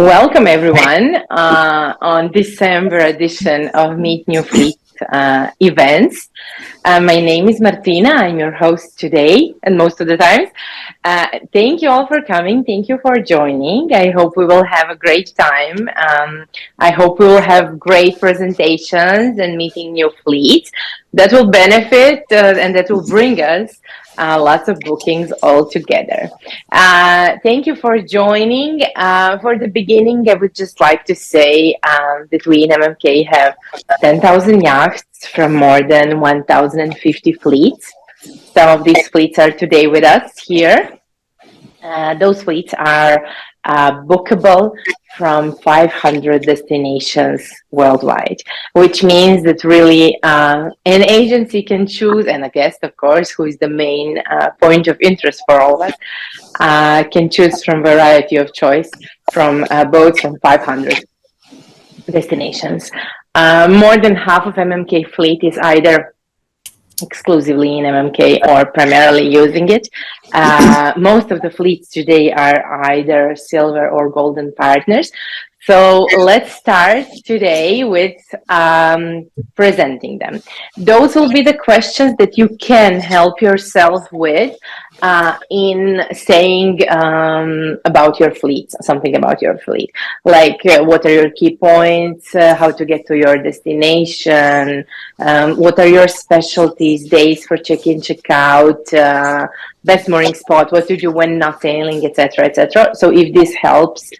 Welcome everyone on December edition of Meet New Fleet events. My name is Martina. I'm your host today and most of the times. Thank you all for coming. Thank you for joining. I hope we will have a great time. I hope we will have great presentations and meeting new fleets that will benefit and that will bring us lots of bookings all together. Thank you for joining. For the beginning, I would just like to say that we in MMK have 10,000 yachts from more than 1,050 fleets. Some of these fleets are today with us here. Those fleets are bookable from 500 destinations worldwide, which means that really an agency can choose, and a guest, of course, who is the main point of interest for all of us, can choose from variety of choice from boats from 500 destinations. More than half of MMK fleet is either exclusively in MMK or primarily using it. Most of the fleets today are either silver or golden partners. So let's start today with presenting them. Those will be the questions that you can help yourself with in saying about your fleet, something about your fleet, like what are your key points, how to get to your destination, what are your specialties, days for check-in, check-out, best mooring spot, what to do when not sailing, etc., etc. So if this helps,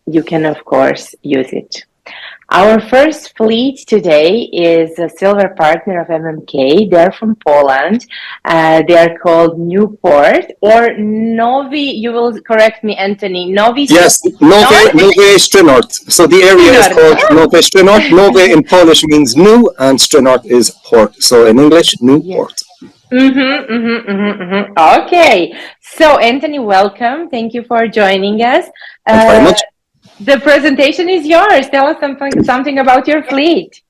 you can, of course, use it. Our first fleet today is a silver partner of MMK. They're from Poland. They are called Newport or NOWY. You will correct me, Anthony. NOWY? Yes, NOWY SZTYNORT. So the area is called NOWY SZTYNORT. NOWY in Polish means new and SZTYNORT is port. So in English, Newport. Okay. So Anthony, welcome. Thank you for joining us. Thank you very much. The presentation is yours. Tell us something about your fleet.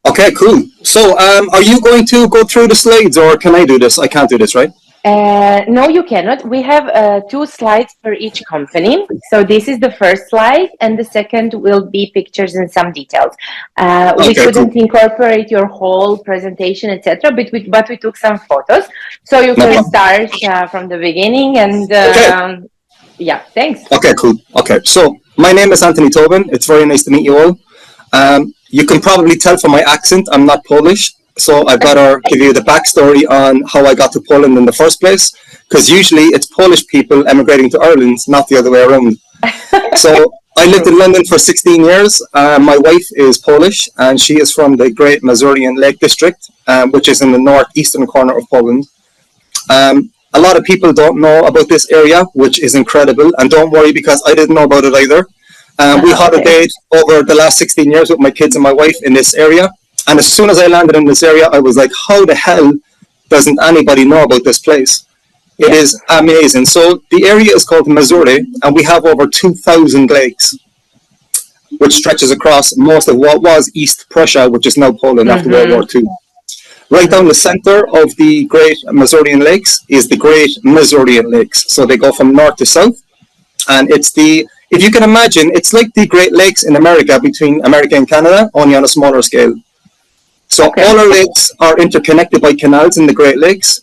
Okay, cool. So are you going to go through the slides or can I do this? I can't do this, right? No, you cannot. We have 2 slides for each company. So this is the first slide and the second will be pictures and some details. We couldn't incorporate your whole presentation, etc., but we took some photos. So you can start from the beginning and yeah, thanks. Okay, cool. Okay, so my name is Anthony Tobin. It's very nice to meet you all. You can probably tell from my accent, I'm not Polish. So I've got to give you the backstory on how I got to Poland in the first place. Because usually it's Polish people emigrating to Ireland, not the other way around. So I lived in London for 16 years. My wife is Polish and she is from the Great Masurian Lake District, which is in the northeastern corner of Poland. A lot of people don't know about this area, which is incredible. And don't worry, because I didn't know about it either. We holidayed over the last 16 years with my kids and my wife in this area. And as soon as I landed in this area, I was like, how the hell doesn't anybody know about this place? It is amazing. So the area is called Masury, and we have over 2,000 lakes, which stretches across most of what was East Prussia, which is now Poland after World War II. Right down the center of the Great Masurian Lakes is the Great Masurian Lakes. So they go from north to south. And it's if you can imagine, it's like the Great Lakes in America, between America and Canada, only on a smaller scale. So all our lakes are interconnected by canals in the Great Lakes.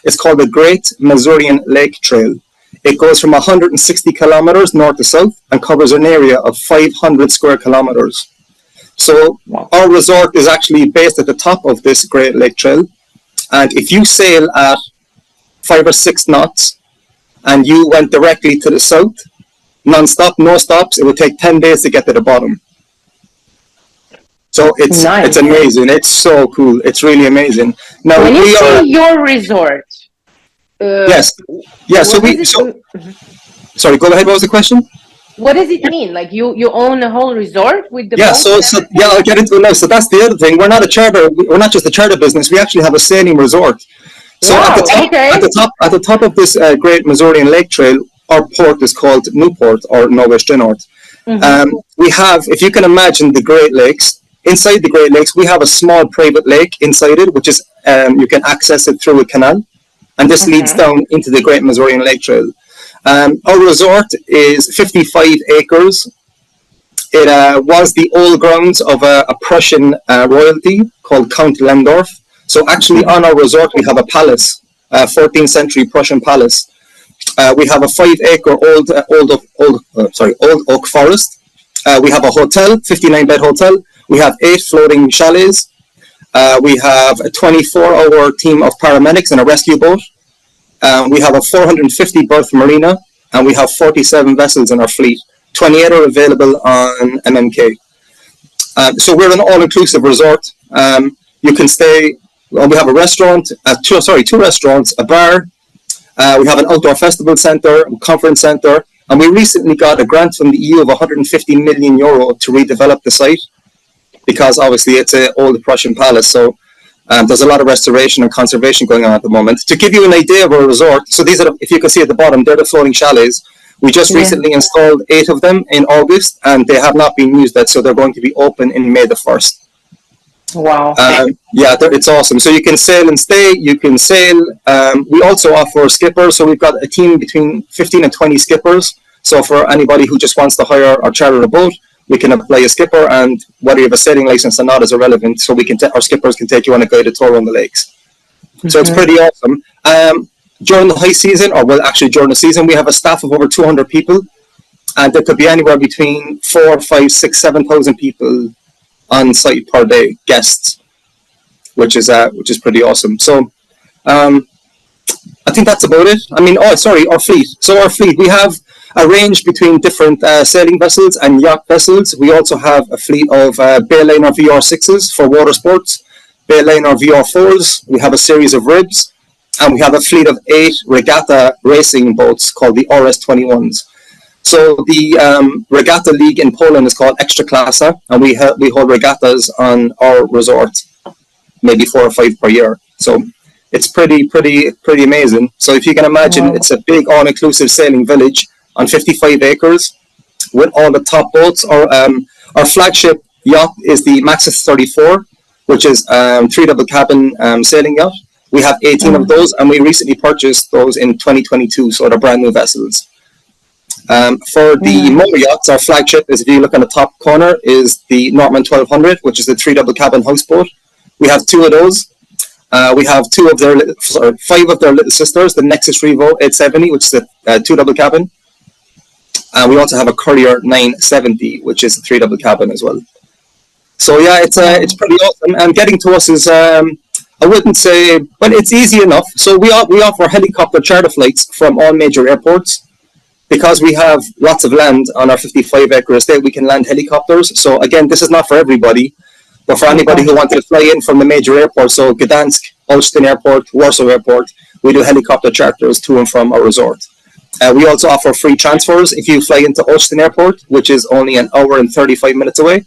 It's called the Great Masurian Lake Trail. It goes from 160 kilometers north to south and covers an area of 500 square kilometers. So our resort is actually based at the top of this Great Lake Trail. And if you sail at 5 or 6 knots and you went directly to the south, non-stop, no stops, it would take 10 days to get to the bottom. So it's amazing. It's so cool. It's really amazing. Now when you say your resort, yes, yeah. Sorry, go ahead. What was the question? What does it mean? Like you own a whole resort with the boat? So I'll get into it now. So that's the other thing. We're not just a charter business. We actually have a sailing resort. So at the top of this Great Masurian Lake Trail, our port is called Newport or NOWY SZTYNORT. We have, if you can imagine, the Great Lakes. Inside the Great Lakes, we have a small private lake inside it, which is you can access it through a canal, and this leads down into the Great Masurian Lake Trail. Our resort is 55 acres. It was the old grounds of a Prussian royalty called Count Lendorf. So actually on our resort we have a palace, 14th century Prussian palace. We have a 5-acre old oak forest. We have a hotel, 59-bed hotel. We have 8 floating chalets. We have a 24-hour team of paramedics and a rescue boat. We have a 450 berth marina, and we have 47 vessels in our fleet. 28 are available on MMK. So we're an all-inclusive resort. You can stay. Well, we have a restaurant, two restaurants, a bar. We have an outdoor festival centre, conference centre, and we recently got a grant from the EU of 150 million euro to redevelop the site, because obviously it's an old Prussian palace. So there's a lot of restoration and conservation going on at the moment. To give you an idea of our resort, so these are, if you can see at the bottom, they're the floating chalets. We just recently installed 8 of them in August, and they have not been used yet, so they're going to be open in May the 1st. Wow. Yeah, it's awesome. So you can sail and stay, you can sail. We also offer skippers, so we've got a team between 15 and 20 skippers. So for anybody who just wants to hire or charter a boat, we can apply a skipper, and whether you have a sailing license or not is irrelevant. So we can our skippers can take you on a guided tour on the lakes. So it's pretty awesome. During the high season, or well, actually during the season, we have a staff of over 200 people, and there could be anywhere between 4, 5, 6, 7,000 people on site per day, guests, which is pretty awesome. So I think that's about it. I mean, our fleet. So our fleet, we have a range between different sailing vessels and yacht vessels. We also have a fleet of Bayliner VR6s for water sports, Bayliner VR4s. We have a series of ribs. And we have a fleet of 8 regatta racing boats called the RS21s. So the regatta league in Poland is called Ekstraklasa, and we hold regattas on our resort, maybe 4 or 5 per year. So it's pretty amazing. So if you can imagine, it's a big all-inclusive sailing village on 55 acres with all the top boats. Our flagship yacht is the Maxis 34, which is 3 double cabin sailing yacht. We have 18 of those, and we recently purchased those in 2022, so they're brand new vessels. For the motor yachts, our flagship is, if you look on the top corner, is the Norman 1200, which is the 3 double cabin houseboat. We have 2 of those. We have 5 of their little sisters, the Nexus Revo 870, which is a 2 double cabin. And we also have a Courier 970, which is a 3 double cabin as well. So yeah, it's pretty awesome. And getting to us is, I wouldn't say, but it's easy enough. So we offer helicopter charter flights from all major airports. Because we have lots of land on our 55-acre estate, we can land helicopters. So again, this is not for everybody, but for anybody who wanted to fly in from the major airports, so Gdansk, Olsztyn Airport, Warsaw Airport, we do helicopter charters to and from our resort. We also offer free transfers if you fly into Olsztyn Airport, which is only an hour and 35 minutes away.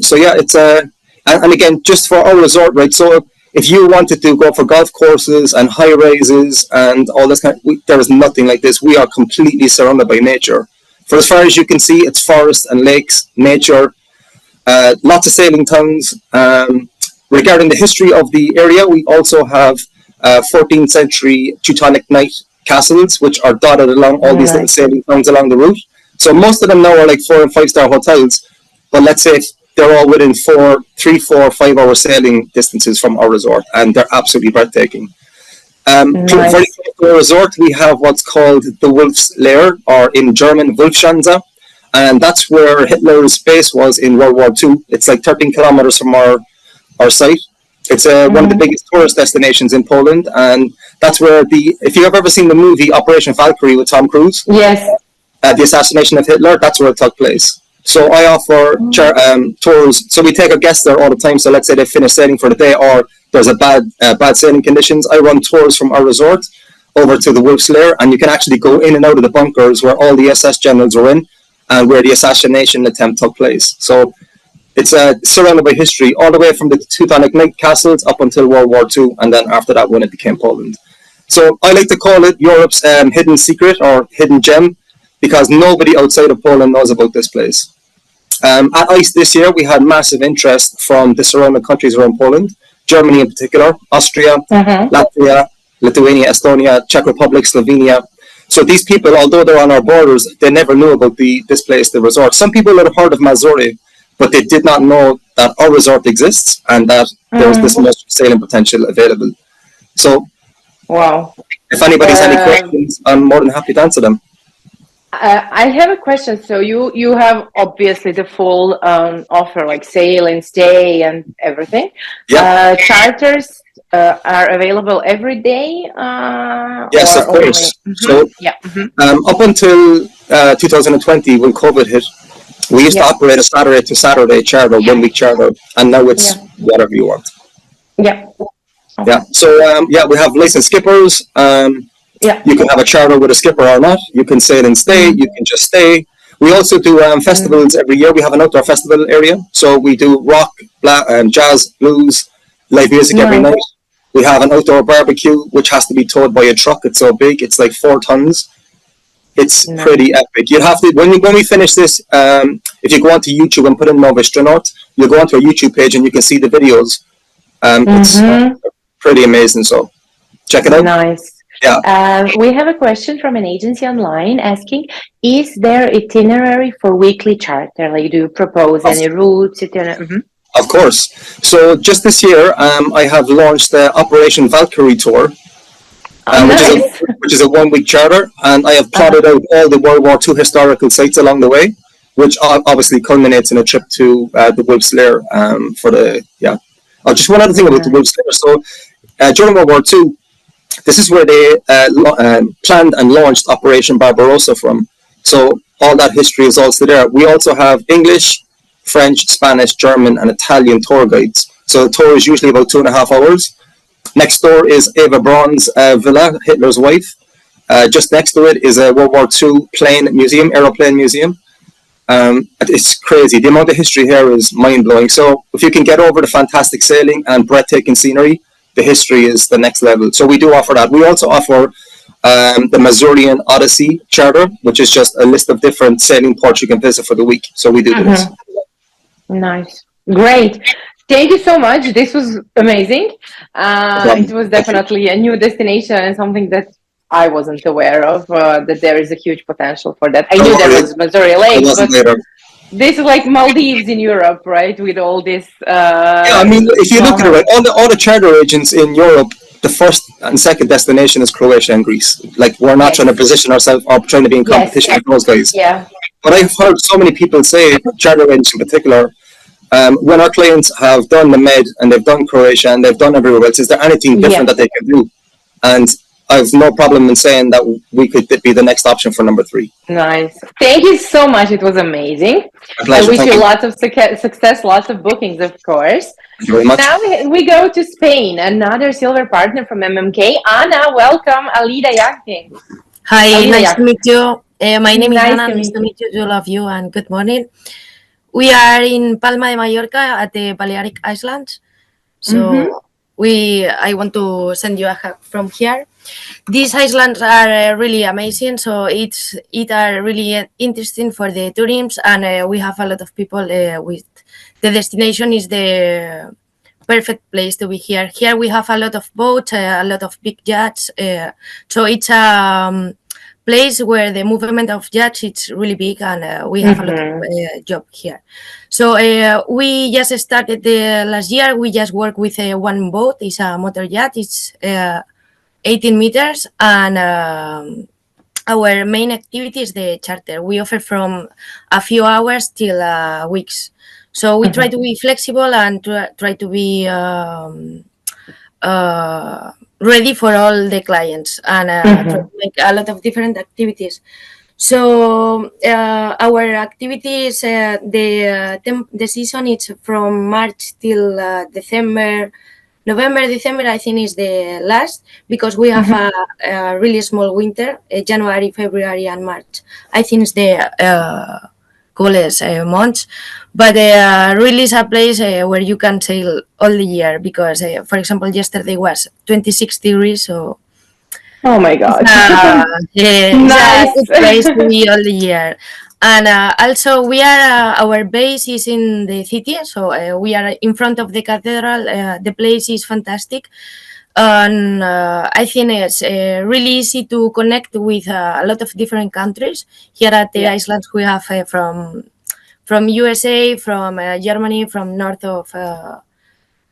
So yeah, it's and again, just for our resort, right? So if you wanted to go for golf courses and high rises and all this there is nothing like this. We are completely surrounded by nature. For as far as you can see, it's forest and lakes, nature, lots of sailing towns. Regarding the history of the area, we also have 14th century Teutonic Knight castles, which are dotted along all these little sailing towns along the route. So most of them now are like 4 and 5 star hotels, but let's say they're all within 3, 4, 5 hour sailing distances from our resort, and they're absolutely breathtaking. Very close to our resort, we have what's called the Wolf's Lair, or in German, Wolfschanze, and that's where Hitler's base was in World War II. It's like 13 kilometers from our site. It's one of the biggest tourist destinations in Poland, and that's where if you've ever seen the movie Operation Valkyrie with Tom Cruise, yes, the assassination of Hitler, that's where it took place. So I offer tours. So we take our guests there all the time. So let's say they finish sailing for the day, or there's a bad sailing conditions. I run tours from our resort over to the Wolf's Lair, and you can actually go in and out of the bunkers where all the SS generals were in, and where the assassination attempt took place. So it's surrounded by history, all the way from the Teutonic Knight castles up until World War II, and then after that, when it became Poland. So I like to call it Europe's hidden secret or hidden gem, because nobody outside of Poland knows about this place. At ICE this year, we had massive interest from the surrounding countries around Poland, Germany in particular, Austria, Latvia, Lithuania, Estonia, Czech Republic, Slovenia. So these people, although they're on our borders, they never knew about this place, the resort. Some people had heard of Mazuri, but they did not know that our resort exists and that there's this much sailing potential available. So, wow. If anybody has any questions, I'm more than happy to answer them. I have a question. So you have obviously the full offer, like sail and stay and everything. Yeah. Charters are available every day? Yes, of course. So up until 2020, when COVID hit, we used to operate a Saturday to Saturday charter, 1 week charter, and now it's whatever you want. Yeah. Okay. Yeah. So we have licensed skippers. You can have a charter with a skipper or not. You can sail and stay. You can just stay. We also do festivals every year. We have an outdoor festival area. So we do rock, jazz, blues, live music every night. We have an outdoor barbecue, which has to be towed by a truck. It's so big. It's like 4 tons. It's pretty epic. You have to, when we finish this, if you go onto YouTube and put in SZTYNORT, you'll go onto our YouTube page and you can see the videos. It's pretty amazing. So check it out. Nice. Yeah. We have a question from an agency online asking, is there itinerary for weekly charter? Like, do you propose any routes? Of course. So just this year, I have launched the Operation Valkyrie Tour, which is a 1 week charter, and I have plotted out all the World War II historical sites along the way, which obviously culminates in a trip to the Wolf's Lair for the, just one other thing about the Wolf's Lair. So during World War II, this is where they planned and launched Operation Barbarossa from. So all that history is also there. We also have English, French, Spanish, German, and Italian tour guides. So the tour is usually about 2.5 hours. Next door is Eva Braun's villa, Hitler's wife. Just next to it is a World War II aeroplane museum. It's crazy. The amount of history here is mind-blowing. So if you can get over the fantastic sailing and breathtaking scenery, the history is the next level. So we do offer that. We also offer the Mazurian Odyssey charter, which is just a list of different sailing ports you can visit for the week. So we do this. Nice. Great. Thank you so much. This was amazing. It was definitely a new destination and something that I wasn't aware of, that there is a huge potential for that. I knew there was Missouri Lake, but this is like Maldives in Europe, right? With all this. I mean, if you look at it, right, all the charter agents in Europe, the first and second destination is Croatia and Greece. Like, we're not trying to position ourselves or trying to be in competition with those guys. Yeah. But I've heard so many people say, charter agents in particular, when our clients have done the Med and they've done Croatia and they've done everywhere else, is there anything different that they can do? And I've no problem in saying that we could be the next option for number 3. Nice. Thank you so much. It was amazing. My pleasure. I wish you lots of success, lots of bookings, of course. Thank you very much. Now we go to Spain, another silver partner from MMK. Anna, welcome, ALIDA Yachting. Hi, ALIDA nice to meet you. My name is Nice Anna. to Nice meet to meet you, to all of you, and good morning. We are in Palma de Mallorca at the Balearic Islands. So I want to send you a hug from here. These islands are really amazing, so it are really interesting for the tourism, and we have a lot of people with the destination is the perfect place to be here. Here we have a lot of boats, a lot of big yachts, so it's a place where the movement of yachts is really big, and we have a lot of job here. So we just started last year. We just work with one boat. It's a motor yacht. It's 18 meters, and our main activity is the charter. We offer from a few hours till weeks. So we try to be flexible and try to be ready for all the clients, and try to make a lot of different activities. So our activities, the season is from March till December. November, December, I think, is the last, because we have a really small winter. January, February, and March, I think, is the coolest months. But really is a place where you can sail all the year, because, for example, yesterday was 26 degrees, so... Oh my God. Nice. It's a good place to be all the year. And also we are, our base is in the city, so we are in front of the cathedral. The place is fantastic. And I think it's really easy to connect with a lot of different countries. Here at the Iceland, we have from USA, from Germany, from north of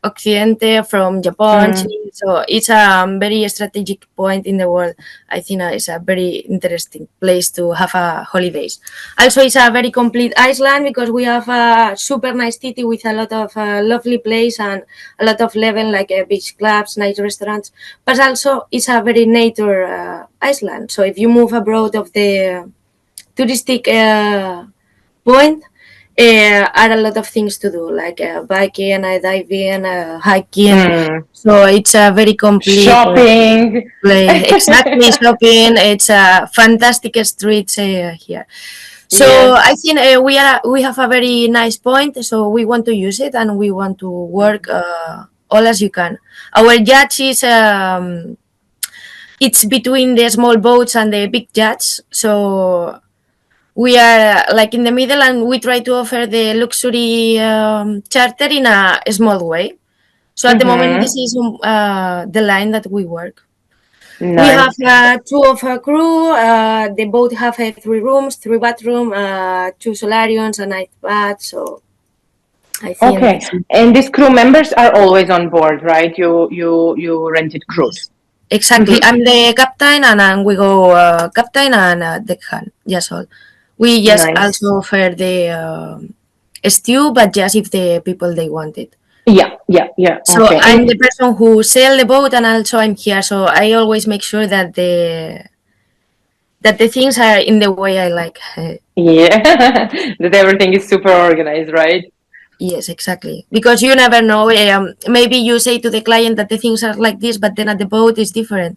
Occidente, from Japan, Chile. So it's a very strategic point in the world. I think it's a very interesting place to have holidays. Also, it's a very complete Iceland because we have a super nice city with a lot of lovely place and a lot of level like beach clubs, nice restaurants. But also, it's a very nature Iceland. So if you move abroad of the touristic point, are a lot of things to do, like biking, diving, hiking. So it's a very complete shopping. place. Exactly, shopping. It's a fantastic streets here. So Yes. I think we have a very nice point. So we want to use it and we want to work all as you can. Our yacht is it's between the small boats and the big yachts. So we are like in the middle and we try to offer the luxury charter in a small way. So at the moment, this is the line that we work. Nice. We have two of a crew. They both have 3 rooms, 3 bathrooms, 2 solariums, a night bath. So I think. Okay, and these crew members are always on board, right? You rented crews. Exactly. I'm the captain, and we go captain and deckhand. Yes, all. We just also offer the stew, but just if the people they want it. Yeah. So Okay. I'm the person who sail the boat, and also I'm here. So I always make sure that the things are in the way I like. Yeah, that everything is super organized, right? Yes, exactly. Because you never know. Maybe you say to the client that the things are like this, but then at the boat is different.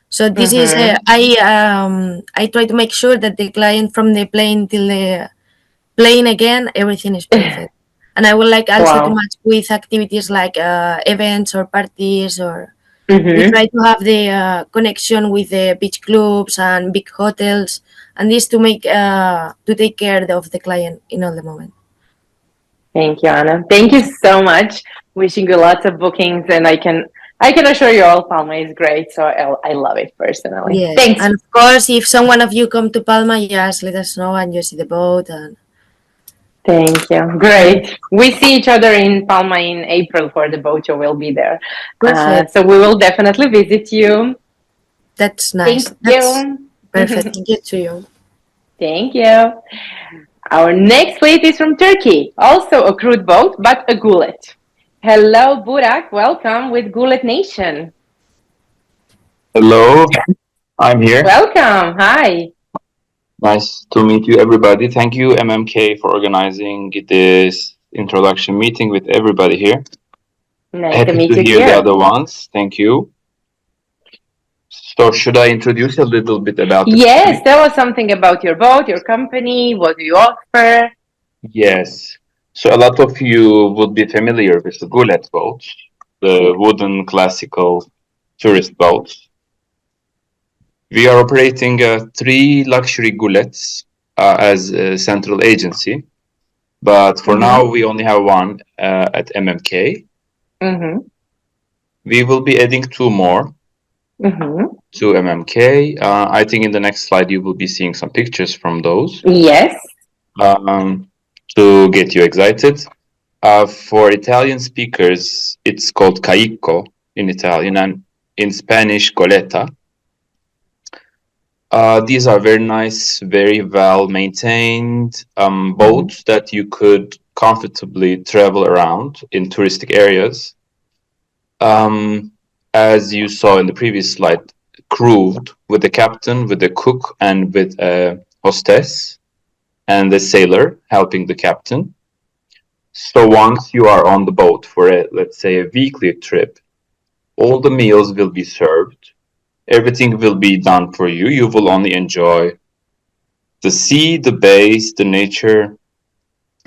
So this is I try to make sure that the client from the plane till the plane again, everything is perfect. And I would like also to match with activities like events or parties, or we try to have the connection with the beach clubs and big hotels, and this to make to take care of the client in all the moment. Thank you, Anna. Thank you so much. Wishing you lots of bookings, and I can assure you all Palma is great. So I love it personally. Yes, Thanks. and of course, if someone of you come to Palma, just let us know and you see the boat. And thank you. Great. We see each other in Palma in April for the boat show. We'll be there. So we will definitely visit you. That's nice. Thank That's you. perfect. Thank you to you. Thank you. Our next fleet is from Turkey, also a crude boat, but a GULET. Hello, Burak. Welcome with GULET Nation. Hello, I'm here. Welcome. Hi. Nice to meet you, everybody. Thank you, MMK, for organizing this introduction meeting with everybody here. Nice to meet Happy to you hear here. the other ones. Thank you. So should I introduce a little bit about the Yes, tell us something about your boat, your company, what do you offer? Yes. So a lot of you would be familiar with the GULET boats, the wooden classical tourist boats. We are operating 3 luxury GULETs as a central agency, but for now we only have one at MMK. We will be adding 2 more to MMK. I think in the next slide you will be seeing some pictures from those. Yes. To get you excited. For Italian speakers, it's called caicco in Italian, and in Spanish, goleta. These are very nice, very well maintained boats that you could comfortably travel around in touristic areas. As you saw in the previous slide, crewed with the captain, with the cook, and with a hostess and the sailor helping the captain. So once you are on the boat for let's say a weekly trip, all the meals will be served. Everything will be done for you. You will only enjoy the sea, the bays, the nature.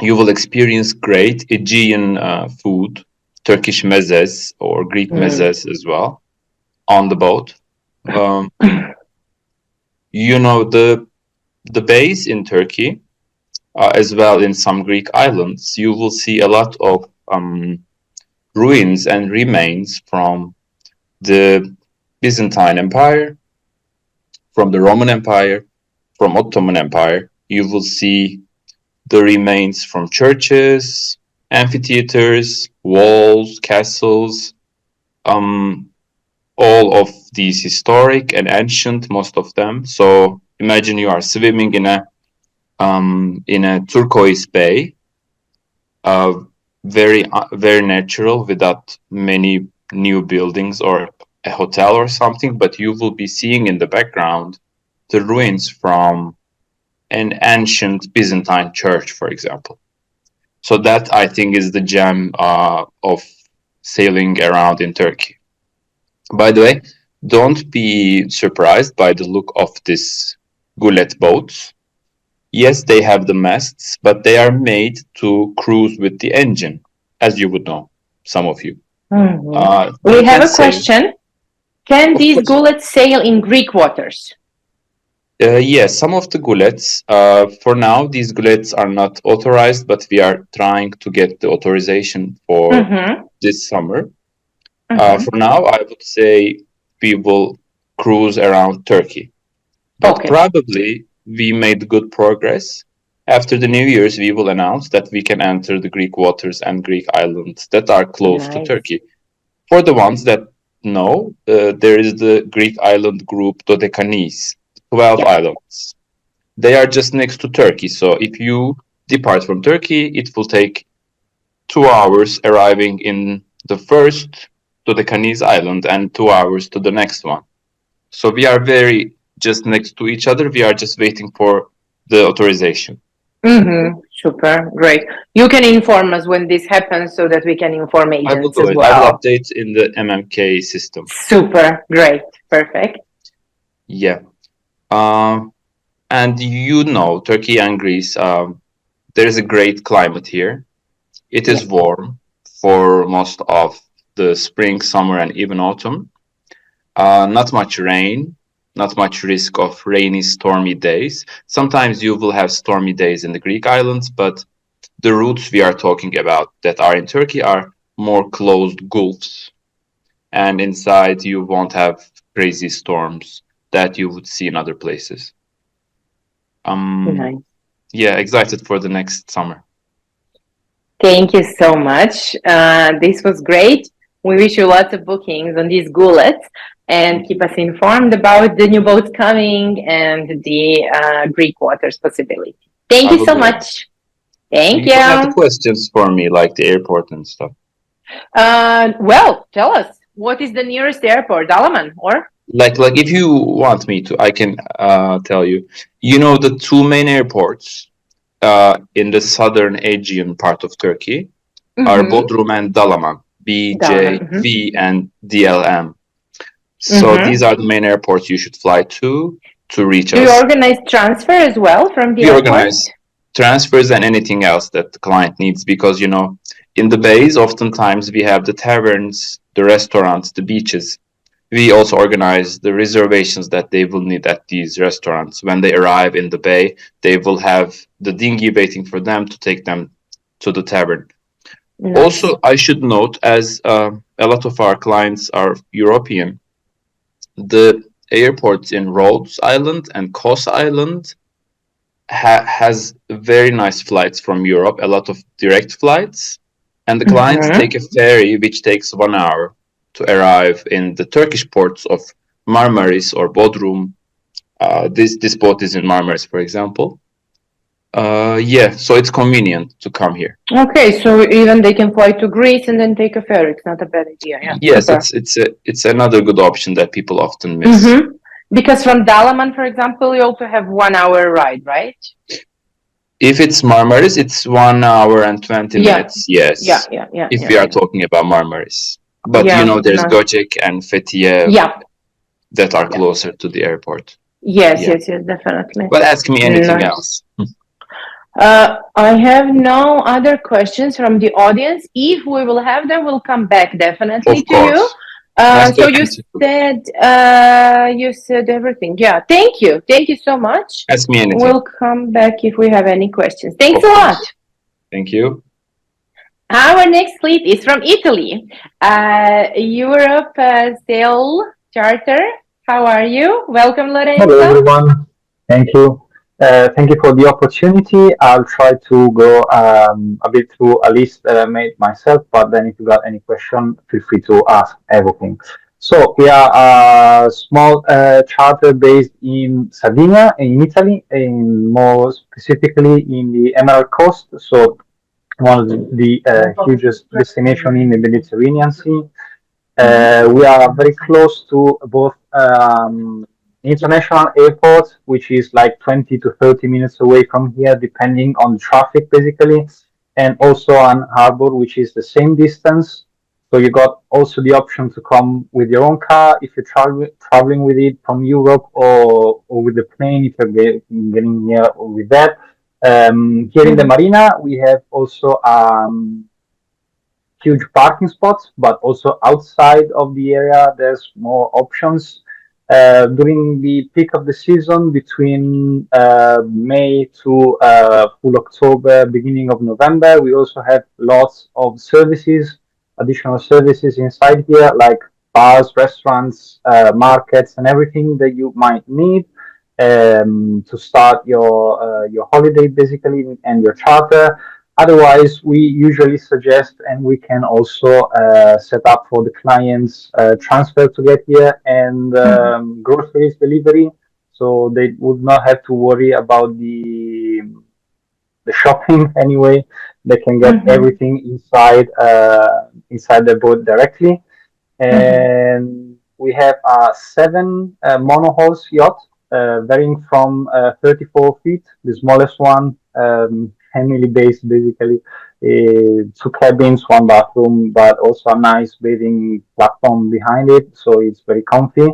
You will experience great Aegean food, Turkish mezes or Greek mezes as well on the boat. You know, the bays in Turkey, as well in some Greek islands, you will see a lot of ruins and remains from the Byzantine Empire, from the Roman Empire, from Ottoman Empire. You will see the remains from churches, amphitheaters, walls, castles, all of these historic and ancient, most of them. So imagine you are swimming in a turquoise bay, very natural, without many new buildings or a hotel or something, but you will be seeing in the background the ruins from an ancient Byzantine church, for example. So that, I think, is the gem of sailing around in Turkey. By the way, don't be surprised by the look of this GULET boats. Yes, they have the masts, but they are made to cruise with the engine, as you would know, some of you. We have a question. Can these GULETs sail in Greek waters? Yes, some of the GULETs. For now, these GULETs are not authorized, but we are trying to get the authorization for this summer. For now, I would say we will cruise around Turkey. But probably we made good progress. After the New Year's, we will announce that we can enter the Greek waters and Greek islands that are close to Turkey. For the ones that know, there is the Greek island group Dodekanis, 12 islands. They are just next to Turkey. So if you depart from Turkey, it will take 2 hours arriving in the first Dodekanis island and 2 hours to the next one. So we are very just next to each other. We are just waiting for the authorization. Super, great. You can inform us when this happens so that we can inform agents as well. I will update in the MMK system. Super, great, perfect. Yeah. And you know, Turkey and Greece, there is a great climate here. It is warm for most of the spring, summer, and even autumn. Not much rain, not much risk of rainy, stormy days. Sometimes you will have stormy days in the Greek islands, but the routes we are talking about that are in Turkey are more closed gulfs. And inside you won't have crazy storms that you would see in other places. Nice. Yeah, excited for the next summer. Thank you so much. This was great. We wish you lots of bookings on these GULETs and keep us informed about the new boats coming and the Greek waters possibility. Thank you so much. Thank you. You have questions for me, like the airport and stuff? Well, tell us, what is the nearest airport, Dalaman, or? Like if you want me to, I can tell you. You know the two main airports in the southern Aegean part of Turkey are Bodrum and Dalaman, BJV and DLM. So these are the main airports you should fly to reach us. Do you organize transfer as well from the airport? We organize transfers and anything else that the client needs, because, you know, in the bays, oftentimes we have the taverns, the restaurants, the beaches. We also organize the reservations that they will need at these restaurants. When they arrive in the bay, they will have the dinghy waiting for them to take them to the tavern. Nice. Also, I should note, as a lot of our clients are European, the airports in Rhodes Island and Kos Island has very nice flights from Europe, a lot of direct flights, and the clients take a ferry which takes 1 hour to arrive in the Turkish ports of Marmaris or Bodrum. This boat is in Marmaris, for example. So it's convenient to come here. Okay, so even they can fly to Greece and then take a ferry. It's not a bad idea. Yeah. Yes, it's another good option that people often miss. Because from Dalaman, for example, you also have 1 hour ride, right? If it's Marmaris, it's 1 hour and 20 minutes. Yes. If we are talking about Marmaris, but you know, there's Göcek and Fethiye that are closer to the airport. Yes, definitely. But ask me anything else. I have no other questions from the audience. If we will have them, we'll come back definitely to you. So you said everything. Yeah, thank you so much. Ask me anything. We'll come back if we have any questions. Thanks a lot. Thank you. Our next fleet is from Italy. Europe Sail Charter. How are you? Welcome, Hello, Lorenzo. everyone. Thank you. Thank you for the opportunity. I'll try to go a bit through a list that I made myself, but then if you got any question, feel free to ask everything. So we are a small charter based in Sardinia, in Italy, in more specifically in the Emerald Coast. So one of the hugest destination in the Mediterranean Sea. We are very close to both international airport, which is like 20 to 30 minutes away from here, depending on traffic, basically, and also an harbor, which is the same distance. So you got also the option to come with your own car if you're traveling with it from Europe, or with the plane if you're getting here with that. Here in the marina, we have also huge parking spots, but also outside of the area, there's more options. During the peak of the season, between May to full October, beginning of November, we also have lots of services, additional services inside here, like bars, restaurants, markets, and everything that you might need to start your holiday, basically, and your charter. Otherwise, we usually suggest, and we can also set up for the clients transfer to get here, and groceries delivery, so they would not have to worry about the shopping anyway. They can get everything inside the boat directly. And we have a 7 monohulls yacht, varying from 34 feet, the smallest one, family based, basically, 2 cabins, 1 bathroom, but also a nice bathing platform behind it, so it's very comfy.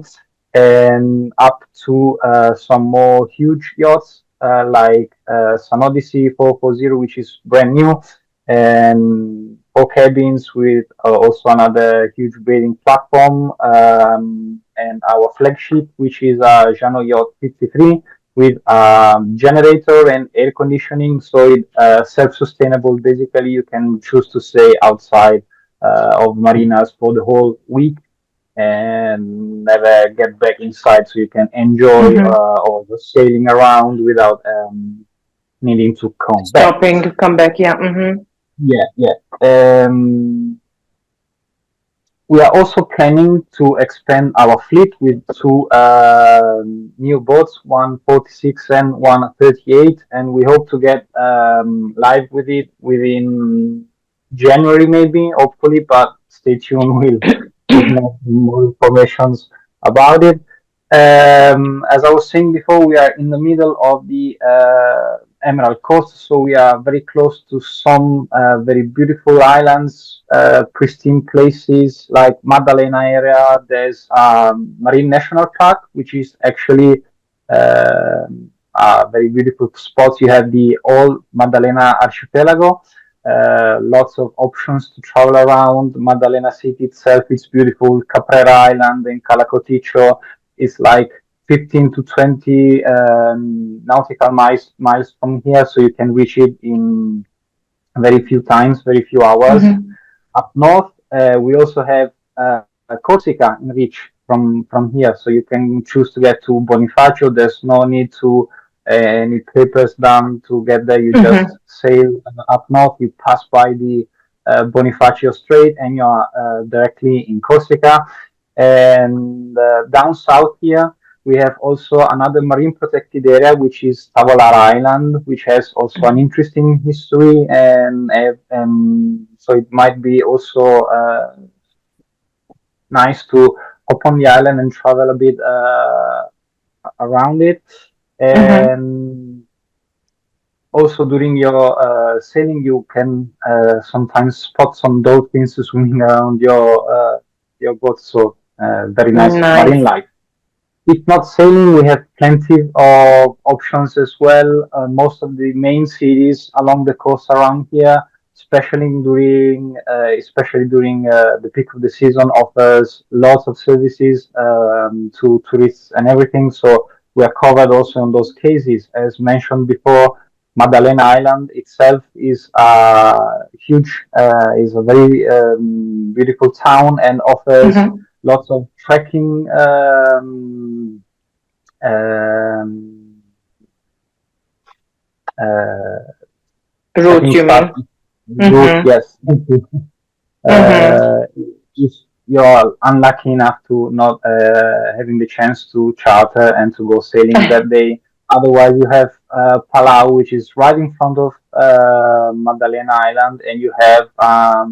And up to some more huge yachts, like Sun Odyssey 440, which is brand new, and 4 cabins with also another huge bathing platform, and our flagship, which is Jano Yacht 53, with generator and air conditioning, so it self-sustainable. Basically, you can choose to stay outside of marinas for the whole week and never get back inside, so you can enjoy or just sailing around without needing to come Stopping, back. come back, yeah. Yeah. We are also planning to expand our fleet with 2 new boats, one 46 and one 38, and we hope to get live with it within January, maybe, hopefully, but stay tuned. We'll give more information about it. As I was saying before, we are in the middle of the Emerald Coast, so we are very close to some very beautiful islands, pristine places like Maddalena area. There's Marine National Park, which is actually a very beautiful spot. You have the old Maddalena archipelago. Lots of options to travel around. Maddalena City itself is beautiful. Caprera Island and Calacoticho is like 15 to 20 nautical miles from here, so you can reach it in very few times, very few hours. Up north, we also have Corsica in reach from here, so you can choose to get to Bonifacio. There's no need to any papers done to get there. You just sail up north, you pass by the Bonifacio Strait, and you are directly in Corsica. And down south here, we have also another marine protected area, which is Tavolara Island, which has also an interesting history, and so it might be also nice to hop on the island and travel a bit around it. And also during your sailing, you can sometimes spot some dolphins swimming around your boat, so very nice marine life. If not sailing, we have plenty of options as well. Most of the main cities along the coast around here, especially during the peak of the season, offers lots of services to tourists and everything. So we are covered also in those cases. As mentioned before, Magdalena Island itself is huge, is a very beautiful town and offers lots of trekking route, you stuff. Route, yes. If you're unlucky enough to not having the chance to charter and to go sailing that day, otherwise you have Palau, which is right in front of Magdalena Island, and you have a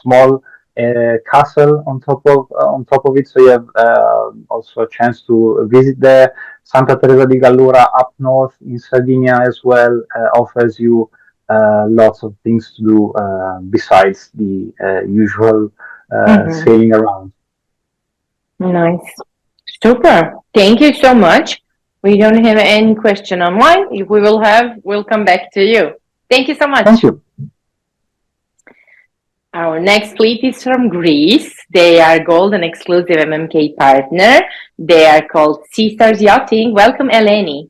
small castle on top of it, so you have also a chance to visit there. Santa Teresa di Gallura up north in Sardinia as well offers you lots of things to do besides the usual sailing around. Nice. Super. Thank you so much. We don't have any question online. If we will have, we'll come back to you. Thank you so much. Thank you. Our next fleet is from Greece. They are Gold and Exclusive MMK partner. They are called SEASTARS Yachting. Welcome, Eleni.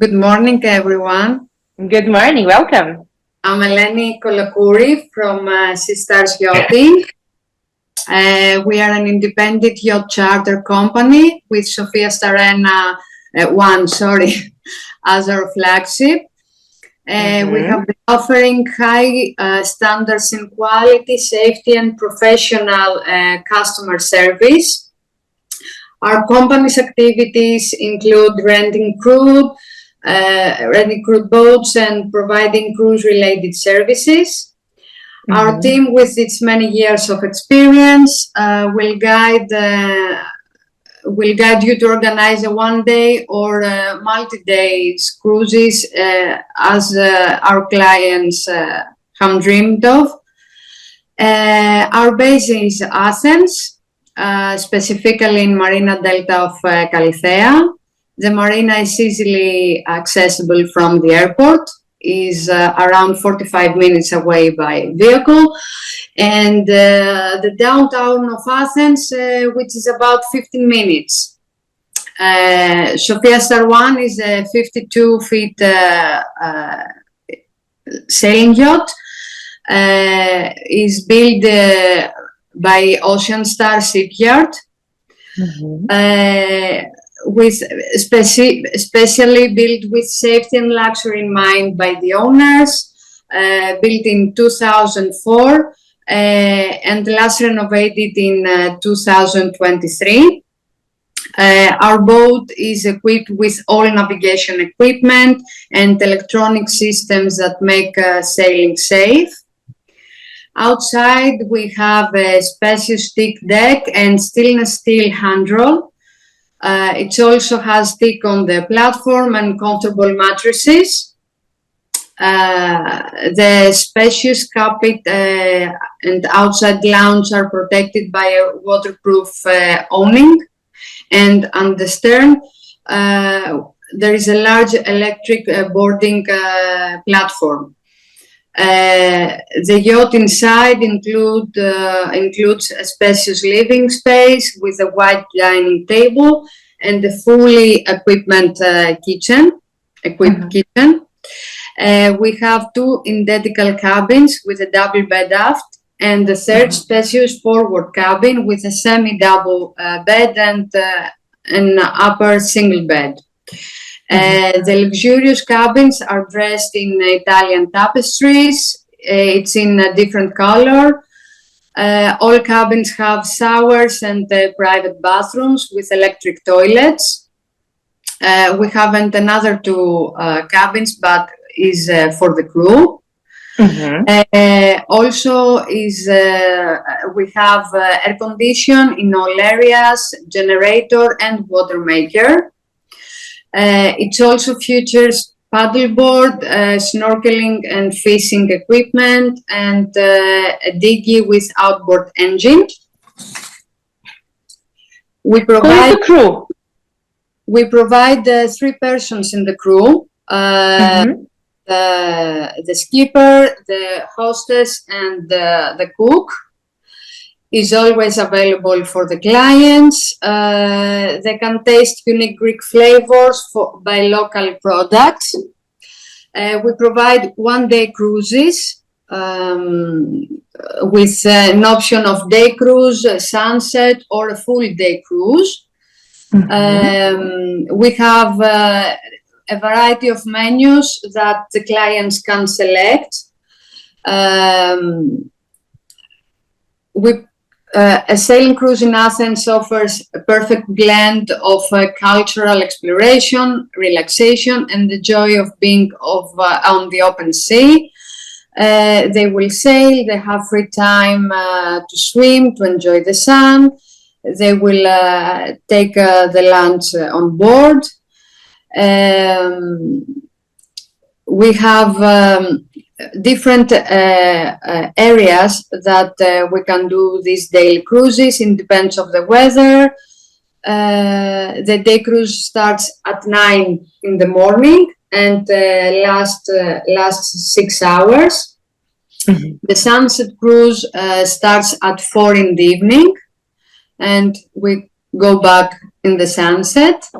Good morning, everyone. Good morning. Welcome. I'm Eleni Kolakouri from SEASTARS Yachting. We are an independent yacht charter company with Sofia Starena as our flagship. We have been offering high standards in quality, safety, and professional customer service. Our company's activities include renting crude boats, and providing cruise-related services. Our team, with its many years of experience, will guide you to organize a one-day or multi-day cruises as our clients have dreamed of. Our base is Athens, specifically in Marina Delta of Kalithea. The marina is easily accessible from the airport, is around 45 minutes away by vehicle, and the downtown of Athens, which is about 15 minutes. Sophia Star 1 is a 52-feet sailing yacht. Is built by Ocean Star Shipyard. With specially built with safety and luxury in mind by the owners, built in 2004 and last renovated in 2023. Our boat is equipped with all navigation equipment and electronic systems that make sailing safe. Outside, we have a spacious teak deck and stainless steel handrail. It also has teak on the platform and comfortable mattresses. The spacious carpet and outside lounge are protected by a waterproof awning. And on the stern, there is a large electric boarding platform. The yacht inside includes a spacious living space with a wide dining table and a fully equipped kitchen. We have two identical cabins with a double bed aft, and the third spacious forward cabin with a semi-double bed and an upper single bed. The luxurious cabins are dressed in Italian tapestries. It's in a different color. All cabins have showers and private bathrooms with electric toilets. We haven't another two cabins, but is for the crew. Also we have air condition in all areas, generator and water maker. It also features paddleboard, snorkeling and fishing equipment, and a dinghy with outboard engine. We provide the crew. We provide 3 persons in the crew. The skipper, the hostess, and the cook is always available for the clients. They can taste unique Greek flavors by local products. We provide one-day cruises with an option of day cruise, sunset, or a full-day cruise. We have a variety of menus that the clients can select. A sailing cruise in Athens offers a perfect blend of cultural exploration, relaxation, and the joy of being on the open sea. They will sail, they have free time to swim, to enjoy the sun. They will take the lunch on board. We have different areas that we can do these daily cruises. It depends of the weather. The day cruise starts at 9 in the morning and lasts 6 hours. The sunset cruise starts at 4 in the evening, and we go back in the sunset.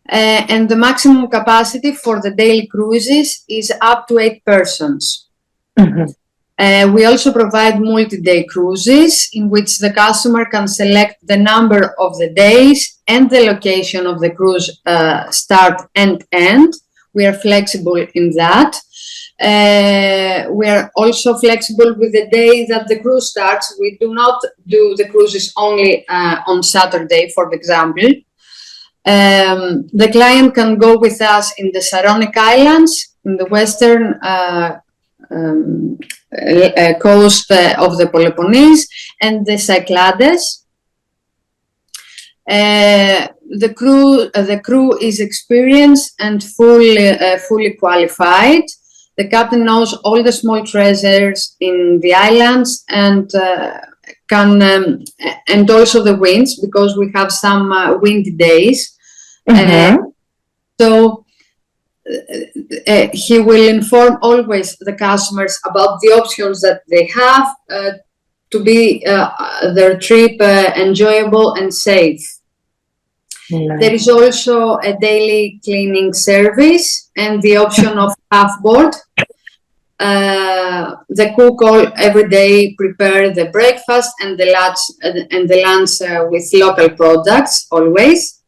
And the maximum capacity for the daily cruises is up to 8 persons. We also provide multi-day cruises in which the customer can select the number of the days and the location of the cruise start and end. We are flexible in that. We are also flexible with the day that the cruise starts. We do not do the cruises only on Saturday, for example. The client can go with us in the Saronic Islands, in the western coast of the Peloponnese, and the Cyclades. The crew is experienced and fully qualified. The captain knows all the small treasures in the islands and and also the winds, because we have some windy days. So he will inform always the customers about the options that they have to be their trip enjoyable and safe. There is also a daily cleaning service and the option of half board. The cook every day prepare the breakfast and the lunch with local products always.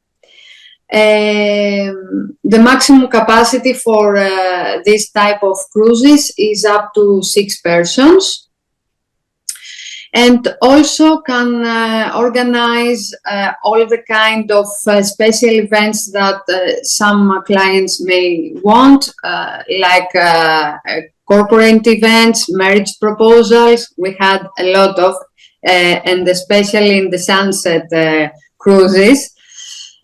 The maximum capacity for this type of cruises is up to 6 persons. And also can organize all the kind of special events that some clients may want, like corporate events, marriage proposals. We had a lot of, and especially in the sunset cruises.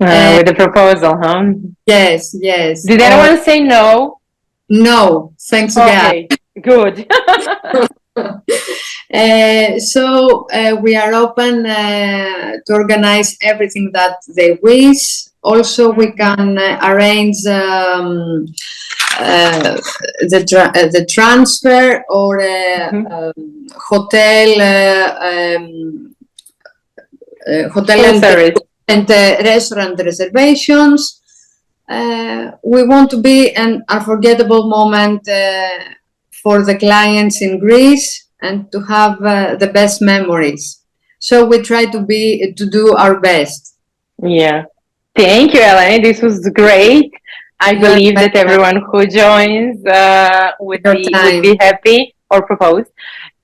With the proposal, huh? Yes, yes. Did anyone say no? No, thanks God. Good. So we are open to organize everything that they wish. Also, we can arrange the transfer or hotel and restaurant reservations. We want to be an unforgettable moment for the clients in Greece and to have the best memories. So we try to do our best. Yeah. Thank you, Eleni. This was great. I believe that everyone who joins would be happy or propose.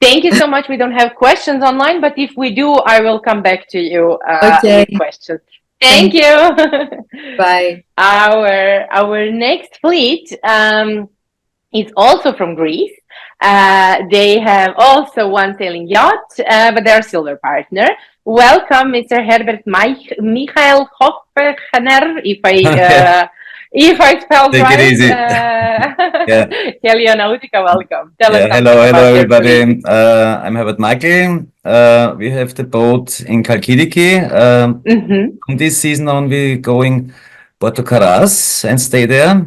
Thank you so much. We don't have questions online, but if we do, I will come back to you with questions. Thank you. Bye. Our next fleet is also from Greece. They have also one sailing yacht, but they're silver partner. Welcome, Mr. Herbert Michael Hofechner, if I spelled Take right. It easy. HELIONAUTICA, welcome. Tell us hello everybody. I'm Herbert Michael. We have the boat in Chalkidiki. From this season on, we're going Porto Caras and stay there.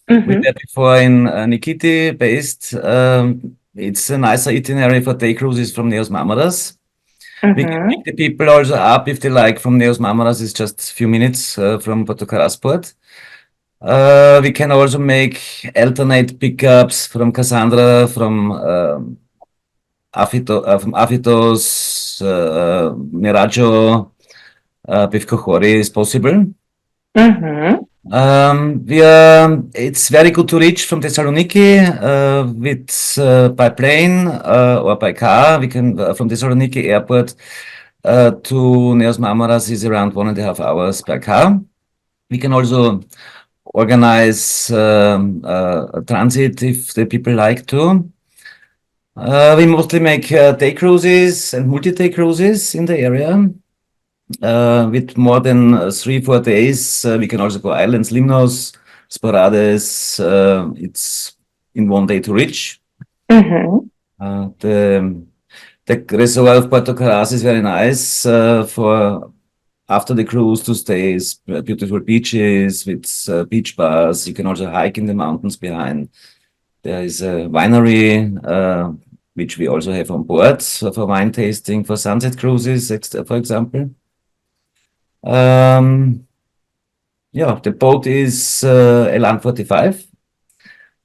We were there before in Nikiti based. It's a nicer itinerary for day cruises from Neos Marmaras. We can pick the people also up if they like from Neos Marmaras. It's just a few minutes from Porto Caras port. We can also make alternate pickups from Cassandra, from Aphitos, Miraggio, Pivkochori is possible. It's very good to reach from Thessaloniki by plane or by car. We can from Thessaloniki airport to Neos Marmaras is around 1.5 hours by car. We can also organize a transit if the people like to. We mostly make day cruises and multi-day cruises in the area. With more than 3-4 days, we can also go islands, Limnos, Sporades. It's in 1 day to reach. The reservoir of Puerto Caras is very nice for after the cruise to stay. Beautiful beaches with beach bars. You can also hike in the mountains behind. There is a winery, which we also have on board for wine tasting, for sunset cruises, for example. The boat is Elan 45.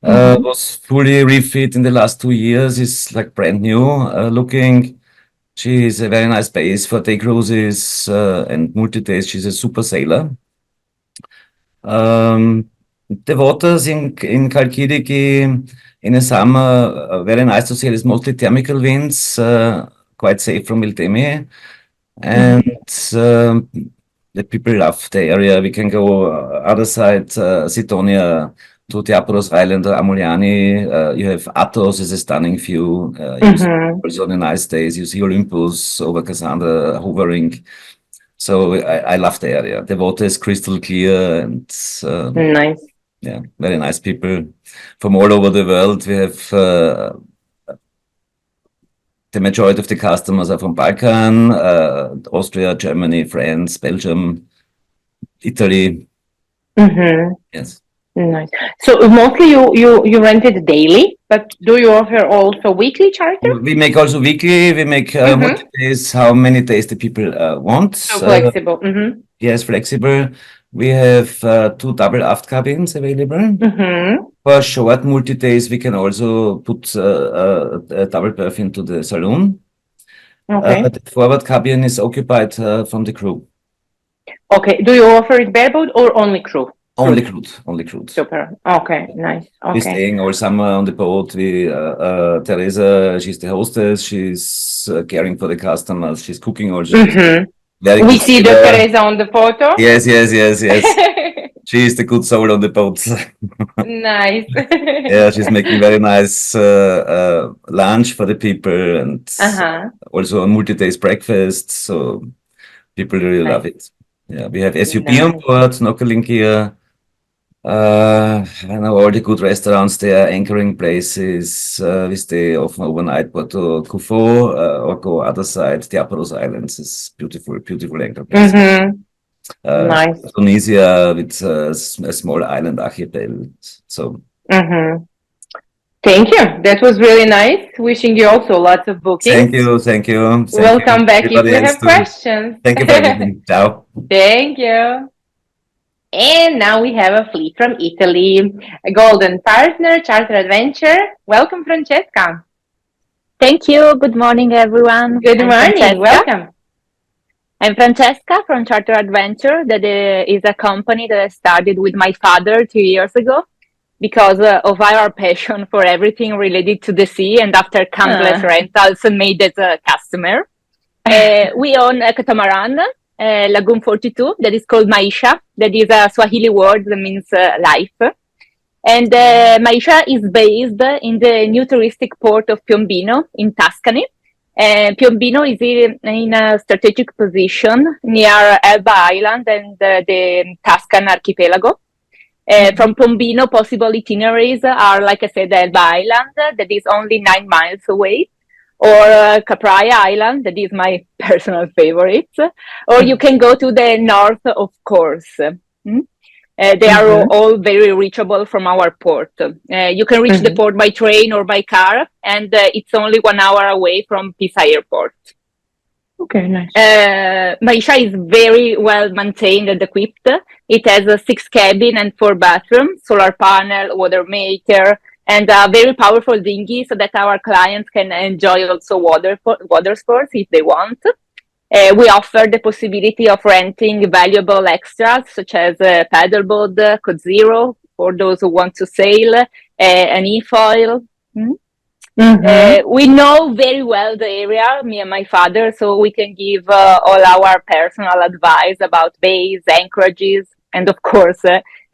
Was fully refit in the last 2 years. It's like brand new looking. She is a very nice base for day cruises and multi-days. She's a super sailor. The waters in Chalkidiki in the summer very nice to sail. It's mostly thermal winds, quite safe from Iltemi, and the people love the area. We can go other side, Sitonia, to Diaporos Island or Amuliani. You have Athos is a stunning view. You see also on the nice days, you see Olympus over Cassandra hovering. So I love the area. The water is crystal clear and nice. Yeah, very nice people from all over the world. We have the majority of the customers are from Balkan, Austria, Germany, France, Belgium, Italy. Yes. Nice. So mostly you rent it daily, but do you offer also weekly charter? We make also weekly. We make multi-days, how many days the people want. So flexible. Yes, flexible. We have 2 double aft cabins available. For short multi-days, we can also put a double berth into the saloon. Okay. The forward cabin is occupied from the crew. Okay. Do you offer it bareboat or only crew? Only crude, only crude. Super. Okay, nice. Okay. We're staying all summer on the boat. We, Teresa, she's the hostess. She's caring for the customers. She's cooking also. We see the Teresa on the photo. Yes. She is the good soul on the boat. Nice. Yeah, she's making very nice lunch for the people and also a multi-days breakfast. So people really love it. Yeah, we have SUP on board, snorkeling gear. I know all the good restaurants there, anchoring places. We stay often overnight, Porto Kufo or go other side. Diaporos Islands is beautiful anchor place. Nice. Tunisia with a small island archipel. So. Thank you. That was really nice. Wishing you also lots of bookings. Thank you. We'll come back if we have questions. Thank you for everything. Ciao. Thank you. And now we have a fleet from Italy, a golden partner, Charter Adventure. Welcome, Francesca. Thank you. Good morning, everyone. Good morning. Welcome. I'm Francesca from Charter Adventure. That is a company that I started with my father 2 years ago because of our passion for everything related to the sea, and after countless rentals made as a customer. We own a catamaran, Lagoon 42, that is called Maisha. That is a Swahili word that means life. And Maisha is based in the new touristic port of Piombino in Tuscany. Piombino is in a strategic position near Elba Island and the Tuscan archipelago. From Piombino, possible itineraries are, like I said, Elba Island, that is only 9 miles away, or Capraia Island, that is my personal favorite, or you can go to the north, of course. They are all very reachable from our port. You can reach the port by train or by car, and it's only 1 hour away from Pisa Airport. Okay, nice. Maisha is very well maintained and equipped. It has a 6 cabin and 4 bathrooms, solar panel, water maker, and a very powerful dinghy so that our clients can enjoy also water sports if they want. We offer the possibility of renting valuable extras such as a paddleboard, Code Zero for those who want to sail, an e-foil. We know very well the area, me and my father, so we can give all our personal advice about bays, anchorages, and of course,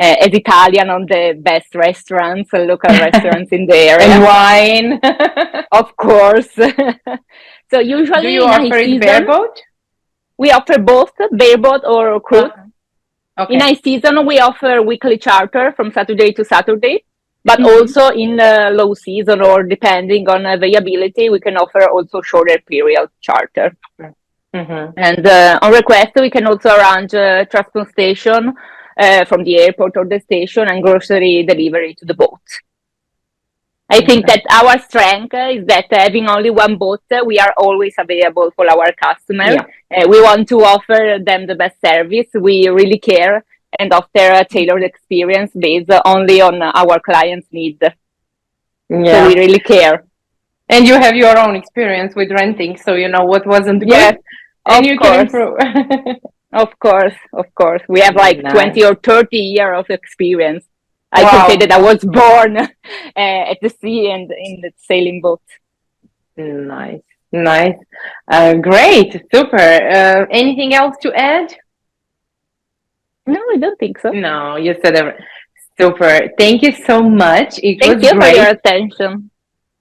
as Italian, on the best restaurants, local restaurants in the area. And wine. Of course. So usually do you offer it bareboat? We offer both bareboat or cruise. Okay. In high season, we offer weekly charter from Saturday to Saturday. But also in low season or depending on availability, we can offer also shorter period charter. And on request, we can also arrange transportation from the airport or the station and grocery delivery to the boat. I think that our strength is that having only one boat, we are always available for our customers. We want to offer them the best service. We really care and offer a tailored experience based only on our clients' needs. So we really care. And you have your own experience with renting, so you know what wasn't good, and you can improve. Of course. We have like 20 or 30 years of experience. I can say that I was born at the sea and in the sailing boat. Nice. Great, super. Anything else to add? No, I don't think so. No, you said everything. Super. Thank you so much. Thank you for your attention.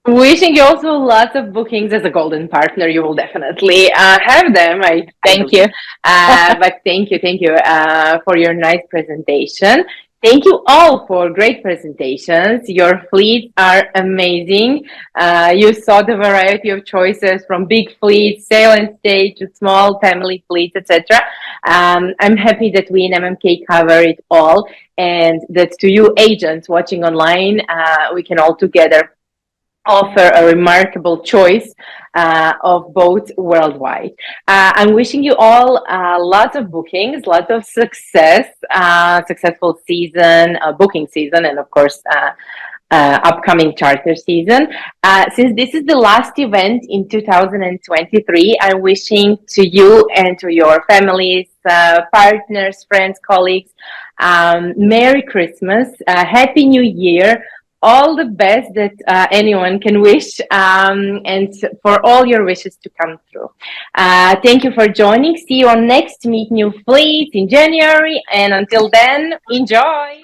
Wishing you also lots of bookings as a golden partner. You will definitely have them. Thank you. But thank you for your nice presentation. Thank you all for great presentations. Your fleets are amazing. You saw the variety of choices from big fleets, sail and stay, to small family fleets, etc. I'm happy that we in MMK cover it all, and that to you agents watching online, we can all together offer a remarkable choice of boats worldwide. I'm wishing you all lots of bookings, lots of success, successful season, booking season, and of course, upcoming charter season. Since this is the last event in 2023, I'm wishing to you and to your families, partners, friends, colleagues, Merry Christmas, Happy New Year, all the best that anyone can wish, and for all your wishes to come through. Thank you for joining. See you on next Meet New Fleets in January, and until then, enjoy.